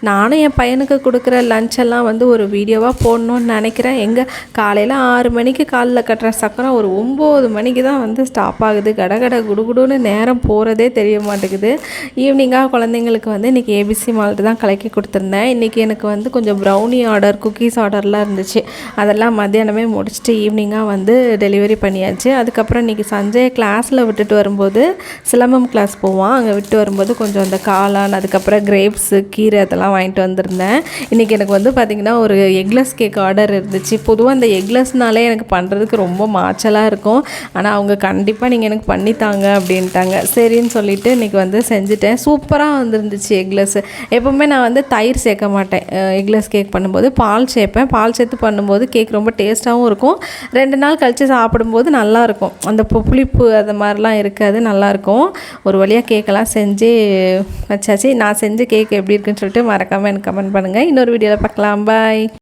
நானும் என் பையனுக்கு கொடுக்குற லஞ்செல்லாம் வந்து ஒரு வீடியோவாக போடணும்னு நினைக்கிறேன். எங்கே காலையில் 6 மணிக்கு காலில் கட்டுற சக்கரம் ஒரு 9 மணிக்கு தான் வந்து ஸ்டாப் ஆகுது. கடகட குடுகுடுன்னு நேரம் போகிறதே தெரிய மாட்டேங்குது. ஈவினிங்காக குழந்தைங்களுக்கு வந்து இன்றைக்கி ஏபிசி மால்ட்டு தான் கலக்கி கொடுத்துருந்தேன். இன்றைக்கி எனக்கு வந்து கொஞ்சம் ப்ரௌனி ஆர்டர், குக்கீஸ் ஆர்டர்லாம் இருந்துச்சு. அதெல்லாம் மத்தியானமே முடிச்சுட்டு ஈவினிங்காக வந்து டெலிவரி பண்ணியாச்சு. அதுக்கப்புறம் இன்றைக்கி சஞ்சயை கிளாஸில் விட்டுட்டு வரும்போது சிலம்பம் கிளாஸ் போவான். அங்கே விட்டு வரும்போது கொஞ்சம் அந்த காளான், அதுக்கப்புறம் கிரேப்ஸு, கீரை அதெல்லாம் வாங்கிட்டு வந்திருந்தேன். இன்றைக்கி எனக்கு வந்து பார்த்திங்கன்னா ஒரு எக்லெஸ் கேக் ஆர்டர் இருந்துச்சு. பொதுவாக அந்த எக்லெஸ்னாலே எனக்கு பண்ணுறதுக்கு ரொம்ப மாச்சலாக இருக்கும். ஆனால் அவங்க கண்டிப்பாக நீங்கள் எனக்கு பண்ணித்தாங்க அப்படின்ட்டாங்க. சரின்னு சொல்லிவிட்டு இன்றைக்கி வந்து செஞ்சுட்டேன். சூப்பராக வந்துருந்துச்சு எக்லெஸ். எப்போவுமே நான் வந்து தயிர் சேர்க்க மாட்டேன். எக்லெஸ் கேக் பண்ணும்போது பால் சேர்ப்பேன். பால் சேர்த்து பண்ணும்போது கேக் ரொம்ப டேஸ்ட்டாகவும் இருக்கும். 2 நாள் கழித்து சாப்பிடும்போது நல்லாயிருக்கும். அந்த புளிப்பு அது மாதிரிலாம் இருக்காது, நல்லாயிருக்கும். ஒரு வழியாக கேக்கெல்லாம் செஞ்சு வச்சாச்சு. நான் செஞ்ச கேக் எப்படி இருக்குன்னு சொல்லிட்டு மறக்காமல் எனக்கு கமெண்ட் பண்ணுங்கள். இன்னொரு வீடியோவில் பார்க்கலாம். பாய்.